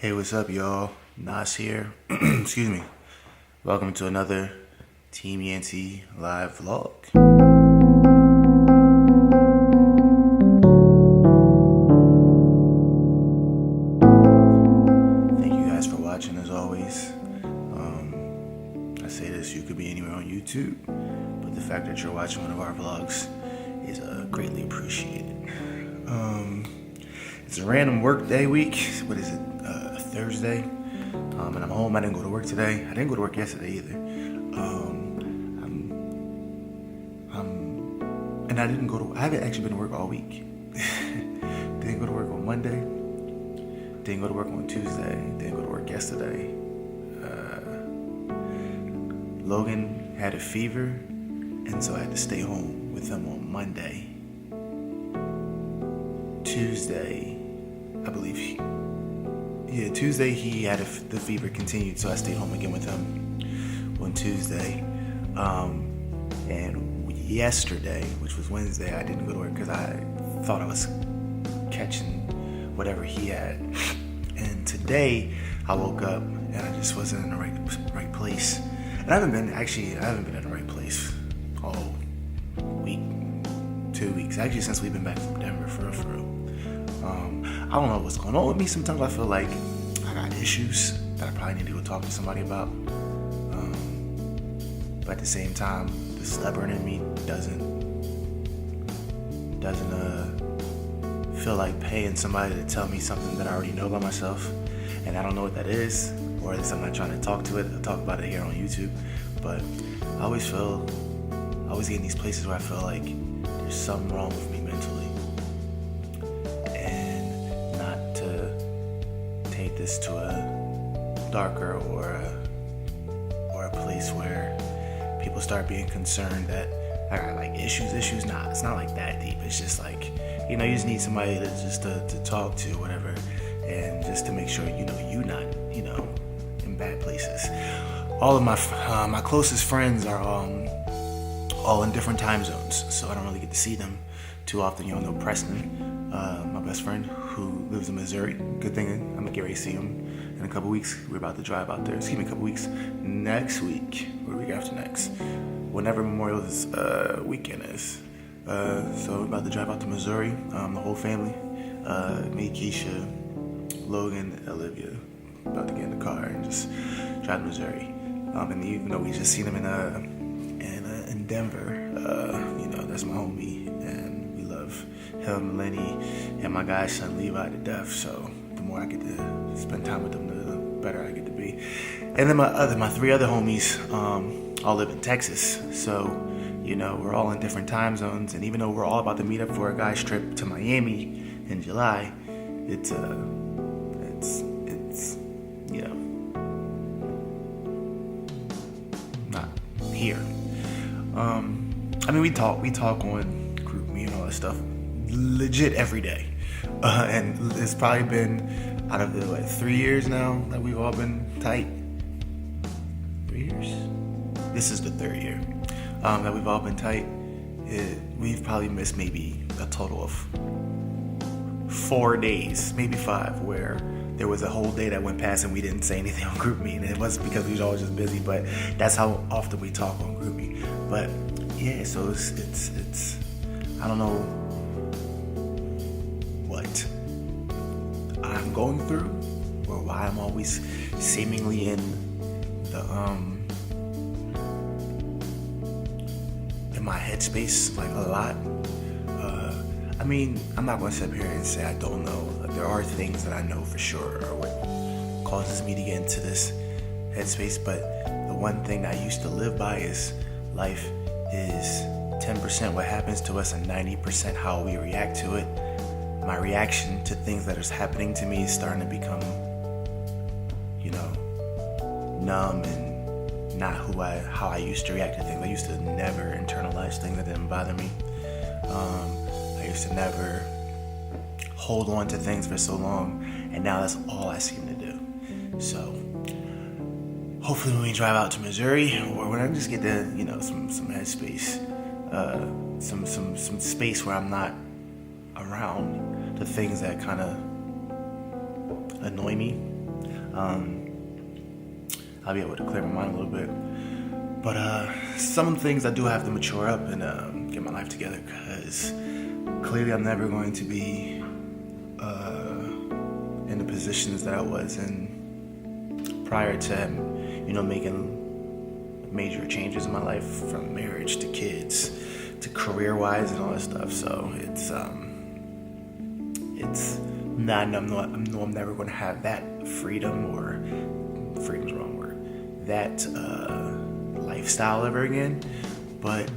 Hey, what's up, y'all? Naas here. Excuse me. Welcome to another Team Yancey live vlog. Thank you guys for watching as always. I say this, you could be anywhere on YouTube, but the fact that you're watching one of our vlogs is greatly appreciated. It's a random work day week. What is it? Thursday. And I'm home. I didn't go to work today. I didn't go to work yesterday either. And I haven't actually been to work all week. Didn't go to work on Monday. Didn't go to work on Tuesday. Didn't go to work yesterday. Logan had a fever, and so I had to stay home with him on Monday. Tuesday, I believe Tuesday he had the fever continued, so I stayed home again with him on Tuesday. And yesterday, which was Wednesday, I didn't go to work because I thought I was catching whatever he had. And today I woke up and I just wasn't in the right place. And I haven't been in the right place all week, 2 weeks, actually since we've been back from Denver for real. I don't know what's going on with me. Sometimes I feel like I got issues that I probably need to go talk to somebody about. But at the same time, the stubborn in me doesn't feel like paying somebody to tell me something that I already know about myself, and I don't know what that is, or at least I'm not trying to talk about it here on YouTube. But I always get in these places where I feel like there's something wrong with me mentally. Take this to a darker or a place where people start being concerned that I got like issues. Nah, it's not like that deep. It's just like, you just need somebody to talk to, whatever, and just to make sure you're not in bad places. All of my closest friends are all in different time zones, so I don't really get to see them too often. You know Preston, my best friend who lives in Missouri. Good thing I'm gonna get ready to see him in a couple weeks. We're about to drive out there. Excuse me, a couple weeks. Next week or the week after next, whenever Memorial weekend is. So we're about to drive out to Missouri. The whole family. Me, Keisha, Logan, Olivia. About to get in the car and just drive to Missouri. And even though we just seen him in Denver, that's my homie, and we love him, Lenny, and my guy's son Levi to death. So the more I get to spend time with them, the better I get to be. And then my three other homies all live in Texas, so we're all in different time zones. And even though we're all about to meet up for a guy's trip to Miami in July, it's not here. We talk on GroupMe and all that stuff legit every day. And it's probably been out of the 3 years now that we've all been tight. 3 years? This is the third year that we've all been tight. We've probably missed maybe a total of 4 days, maybe 5, where there was a whole day that went past and we didn't say anything on GroupMe. And it wasn't because we was always just busy, but that's how often we talk on GroupMe. But yeah, so it's I don't know what I'm going through or why I'm always seemingly in my headspace like a lot. I'm not going to sit here and say I don't know. There are things that I know for sure are what causes me to get into this headspace, but the one thing I used to live by is life is 10% what happens to us and 90% how we react to it. My reaction to things that is happening to me is starting to become, numb and not how I used to react to things. I used to never internalize things that didn't bother me. I used to never hold on to things for so long, and now that's all I seem to do. So hopefully when we drive out to Missouri, or when I just get to some headspace, some space where I'm not around the things that kind of annoy me, I'll be able to clear my mind a little bit. But some things I do have to mature up and get my life together, because clearly I'm never going to be in the positions that I was in prior to, making major changes in my life, from marriage to kids to career-wise and all that stuff. So it's not. I know I'm never going to have that freedom, or freedom's the wrong word, that lifestyle ever again. But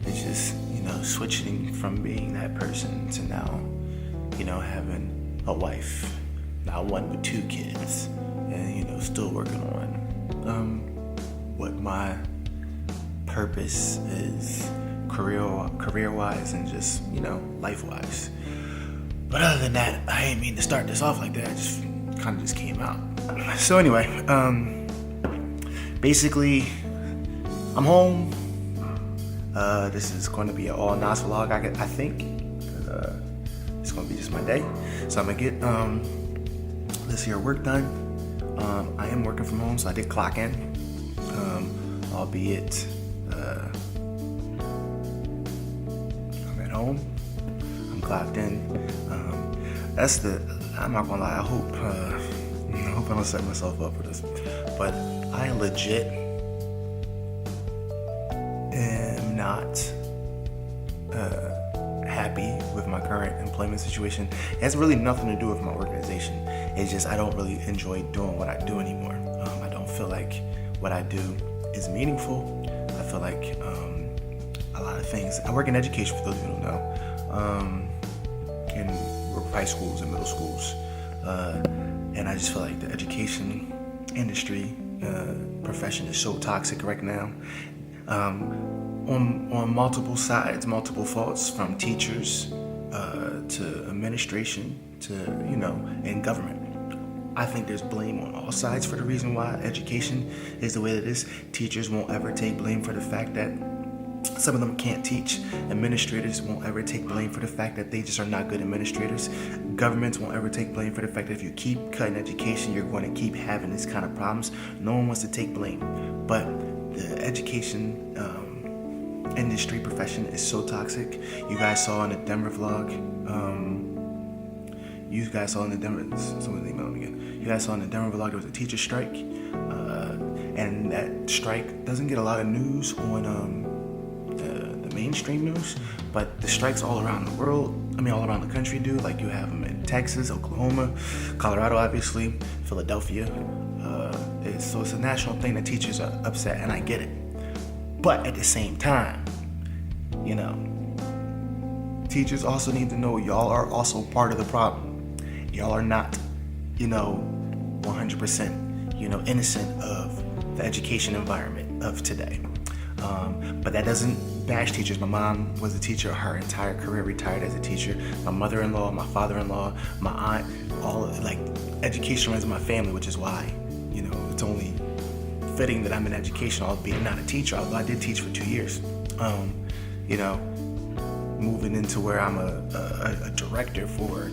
it's just switching from being that person to now having a wife, not one but 2 kids, and still working on what my purpose is career-wise and just life-wise. But other than that, I didn't mean to start this off like that. I just kind of just came out. So anyway, basically, I'm home. This is going to be an all Naas vlog, I think. It's going to be just my day. So I'm going to get this here work done. I am working from home, so I did clock in. Albeit I'm at home. I'm clocked in. I'm not gonna lie, I hope I don't set myself up for this. But I legit am not happy with my current employment situation. It has really nothing to do with my organization. It's just I don't really enjoy doing what I do anymore. I don't feel like what I do is meaningful. I feel like a lot of things. I work in education, for those of you who don't know, in high schools and middle schools, and I just feel like the education industry profession is so toxic right now, on multiple sides, multiple faults, from teachers to administration to in government. I think there's blame on all sides for the reason why education is the way that it is. Teachers won't ever take blame for the fact that some of them can't teach. Administrators won't ever take blame for the fact that they just are not good administrators. Governments won't ever take blame for the fact that if you keep cutting education, you're going to keep having these kind of problems. No one wants to take blame. But the education industry profession is so toxic. You guys saw in the Denver vlog, you guys saw in the Denver vlog, there was a teacher strike, and that strike doesn't get a lot of news on the mainstream news, but the strikes all around the world, all around the country do. Like, you have them in Texas, Oklahoma, Colorado, obviously, Philadelphia. So it's a national thing that teachers are upset, and I get it. But at the same time, teachers also need to know y'all are also part of the problem. Y'all are not, 100%, innocent of the education environment of today. But that doesn't bash teachers. My mom was a teacher her entire career, retired as a teacher. My mother-in-law, my father-in-law, my aunt, education runs in my family, which is why, it's only fitting that I'm in education, albeit not a teacher, although I did teach for 2 years. Moving into where I'm a director for,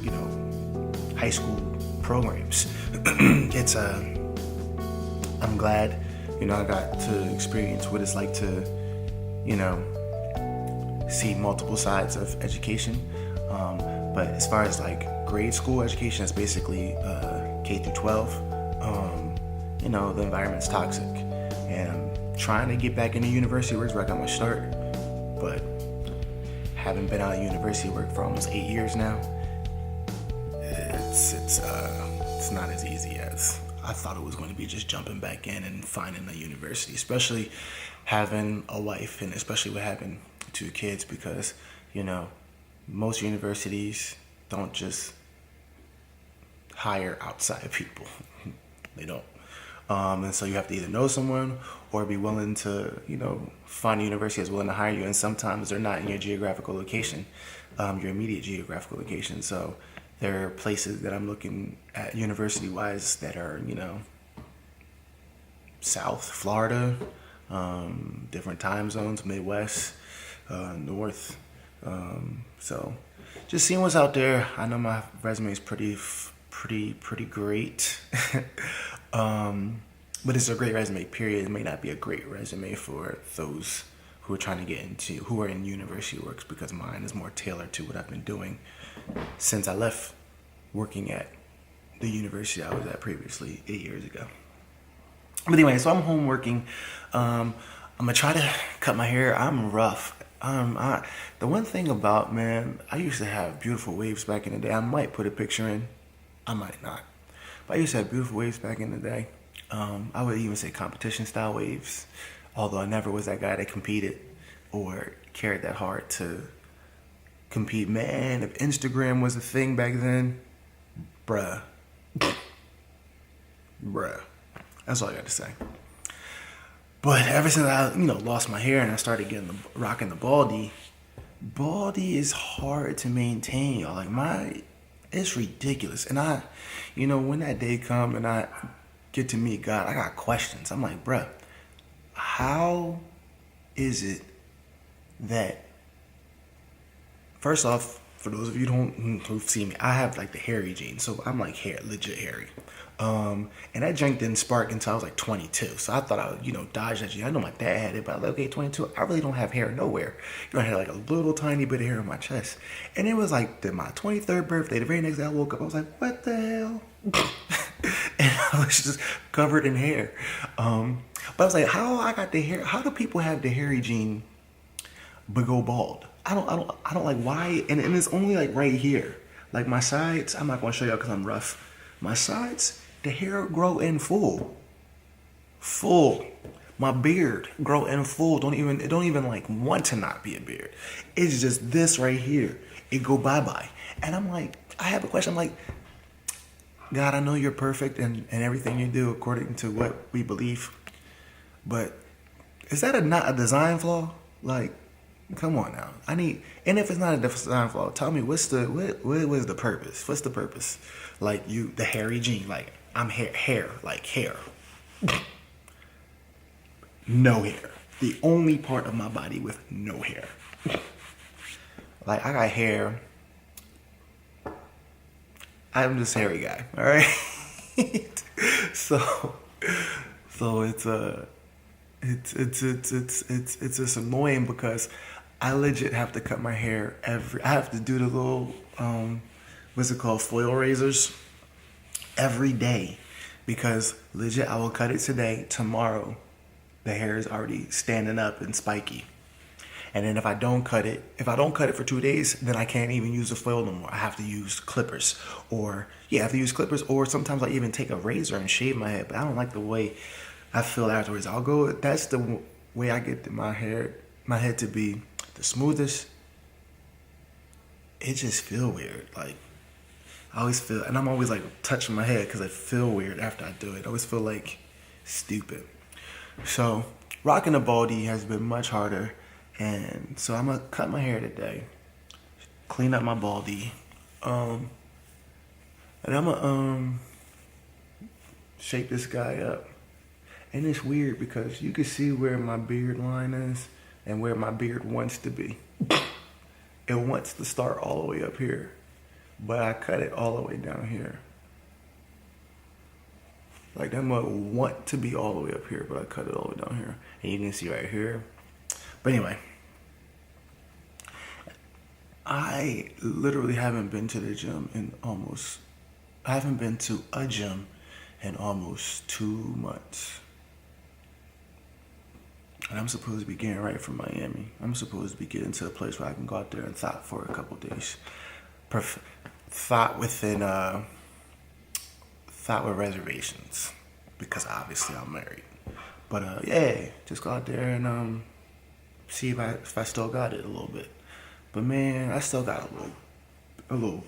high school programs. I'm glad, I got to experience what it's like to, see multiple sides of education. But as far as grade school education, it's basically K through 12. The environment's toxic, and I'm trying to get back into university work where I got my start, but haven't been out of university work for almost 8 years now. It's not as easy as I thought it was going to be, just jumping back in and finding a university, especially having a wife and especially with having 2 kids, because most universities don't just hire outside people. They don't. And so you have to either know someone or be willing to, find a university that's willing to hire you. And sometimes they're not in your geographical location, your immediate geographical location. So there are places that I'm looking at university-wise that are, South Florida, different time zones, Midwest, North. So just seeing what's out there. I know my resume is pretty great. But it's a great resume, period. It may not be a great resume for those who are trying to get into, who are in university works, because mine is more tailored to what I've been doing since I left working at the university I was at previously 8 years ago. But anyway, so I'm home working. I'm gonna try to cut my hair. I'm rough. The one thing about, man, I used to have beautiful waves back in the day. I might put a picture in. I might not. But I used to have beautiful waves back in the day. I would even say competition style waves, although I never was that guy that competed or cared that hard to compete. Man, if Instagram was a thing back then, bruh. That's all I got to say. But ever since I, lost my hair and I started rocking the baldy is hard to maintain, y'all. Like it's ridiculous. And when that day come and I get to meet God, I got questions. I'm like, bruh, how is it that, first off, for those of you who've seen me, I have like the hairy gene, so I'm like legit hairy. And that jank didn't spark until I was like 22. So I thought I would, dodge that gene. I know my dad had it, but I was like, okay, 22, I really don't have hair nowhere. I had like a little tiny bit of hair on my chest. And it was like my 23rd birthday, the very next day I woke up, I was like, what the hell? And I was just covered in hair. But I was like, how I got the hair? How do people have the hairy gene but go bald? I don't like why. And it's only like right here. Like my sides, I'm not going to show y'all because I'm rough. My sides, the hair grow in full. My beard grow in full. It don't even like want to not be a beard. It's just this right here. It go bye-bye. And I'm like, I have a question. I'm like, God, I know you're perfect and everything you do according to what we believe. But is that not a design flaw? Like, come on now. And if it's not a design flaw, tell me what was the purpose? What's the purpose? Like the hairy gene, like I'm hair, like hair. No hair. The only part of my body with no hair. Like I got hair. I'm just a hairy guy, all right? So it's just annoying because I legit have to cut my hair I have to do the little what's it called, foil razors every day, because legit I will cut it today, tomorrow the hair is already standing up and spiky. And then if I don't cut it for 2 days, then I can't even use the foil no more. I have to use clippers, or sometimes I even take a razor and shave my head. But I don't like the way I feel afterwards. That's the way I get my head to be the smoothest. It just feel weird. Like I always feel, and I'm always like touching my head because I feel weird after I do it. I always feel like stupid. So rocking a baldy has been much harder. And so I'm gonna cut my hair today, clean up my baldy, and I'm gonna shape this guy up. And it's weird because you can see where my beard line is and where my beard wants to be. It wants to start all the way up here, but I cut it all the way down here. Like that might want to be all the way up here, but I cut it all the way down here. And you can see right here. But anyway, I literally haven't been to a gym in almost 2 months. And I'm supposed to be getting right from Miami. I'm supposed to be getting to a place where I can go out there and thought for a couple days. Thought with reservations, because obviously I'm married. But just go out there and see if I still got it a little bit. But man, I still got a little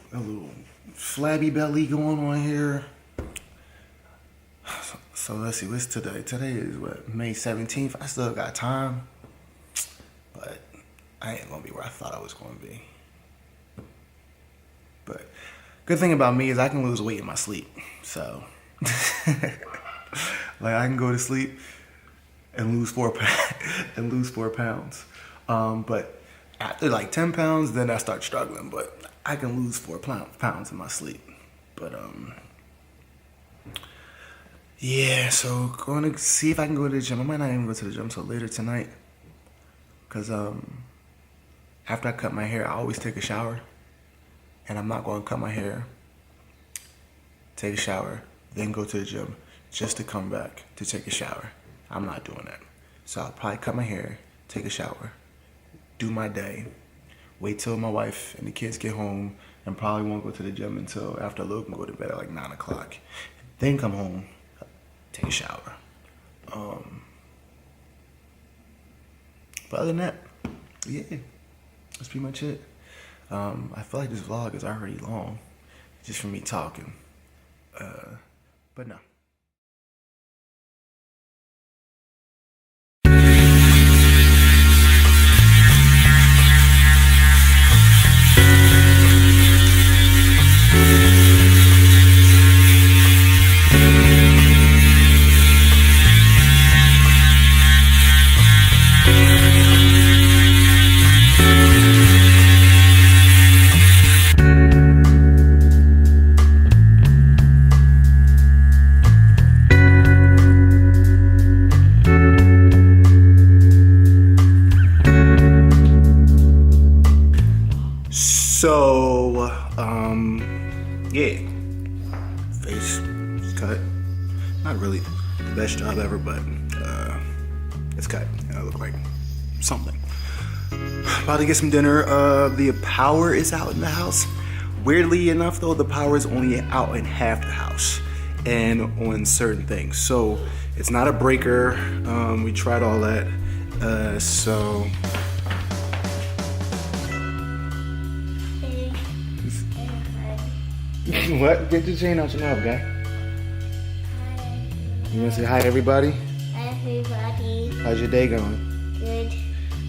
flabby belly going on here. So let's see, what's today? Today is May 17th. I still got time, but I ain't gonna be where I thought I was gonna be. But good thing about me is I can lose weight in my sleep. So like I can go to sleep and lose 4 pounds. But after like 10 pounds, then I start struggling. But I can lose 4 pounds in my sleep. But Yeah, so going to see if I can go to the gym. I might not even go to the gym till later tonight. Cause after I cut my hair, I always take a shower. And I'm not going to cut my hair, take a shower, then go to the gym just to come back to take a shower. I'm not doing that. So I'll probably cut my hair, take a shower, do my day, wait till my wife and the kids get home, and probably won't go to the gym until after Luke and go to bed at like 9 o'clock. Then come home, take a shower. But other than that, yeah, that's pretty much it. I feel like this vlog is already long, just for me talking. But no. So, yeah, face cut. Not really the best job ever, but it's cut. I look like something. About to get some dinner. The power is out in the house. Weirdly enough, though, the power is only out in half the house and on certain things. So it's not a breaker. We tried all that. So. What? Get your chain out your mouth, guy. Hi. You wanna say hi to everybody? Hi, everybody. How's your day going? Good.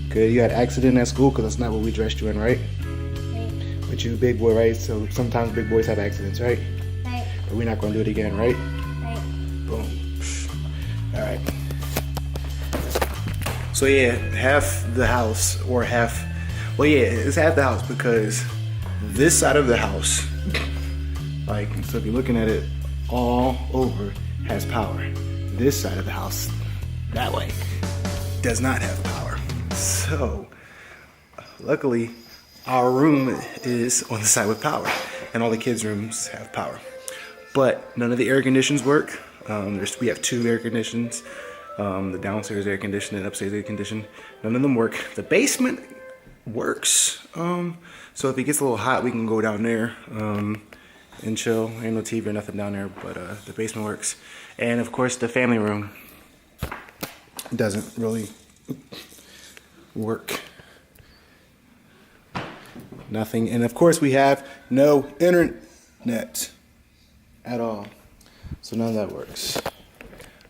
Good. You had an accident at school because that's not what we dressed you in, right? Right. But you a big boy, right? So sometimes big boys have accidents, right? Right. But we're not gonna do it again, right? Right. Boom. All right. So yeah, half the house or half. Well, yeah, it's half the house because this side of the house. Like, so if you're looking at it all over, has power. This side of the house, that way, does not have power. So, luckily, our room is on the side with power, and all the kids' rooms have power. But none of the air conditions work. We have 2 air conditions. The downstairs air conditioned and upstairs air conditioned. None of them work. The basement works. So if it gets a little hot, we can go down there. And chill. Ain't no TV or nothing down there, but the basement works. And of course the family room doesn't really work. Nothing. And of course we have no internet at all. So none of that works.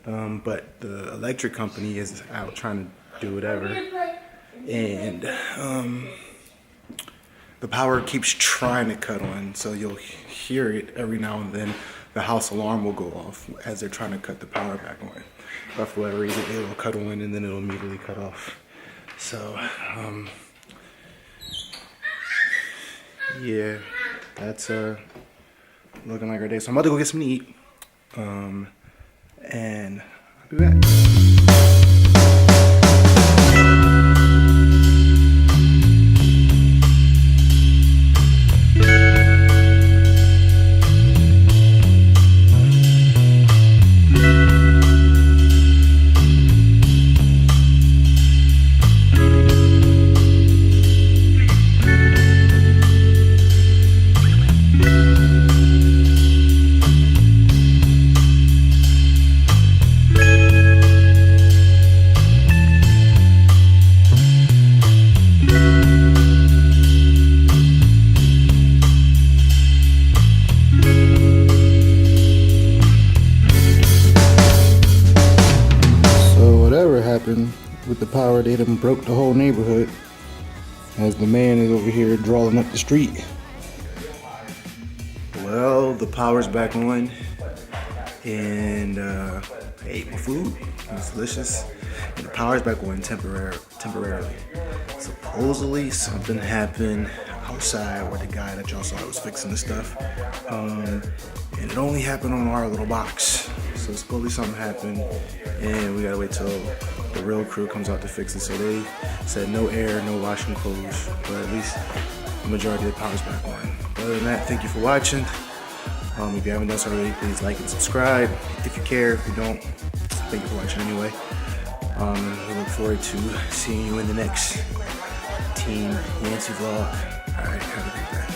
But the electric company is out trying to do whatever. And the power keeps trying to cut on, so you'll hear it every now and then. The house alarm will go off as they're trying to cut the power back on. But for whatever reason, it'll cut on and then it'll immediately cut off. So, yeah, that's looking like our day. So I'm about to go get something to eat, and I'll be back. With the power, they done broke the whole neighborhood as the man is over here drawing up the street. Well, the power's back on, and I ate my food. It was delicious. And the power's back on temporarily. Supposedly something happened outside where the guy that y'all saw was fixing the stuff. And it only happened on our little box. So So supposedly something happened, and we gotta wait till the real crew comes out to fix it. So they said no air, no washing clothes, but at least the majority of the power's back on. But other than that, thank you for watching. If you haven't done so already, please like and subscribe. If you care, if you don't, thank you for watching anyway. We look forward to seeing you in the next Team Yancey vlog. Alright, have a great day.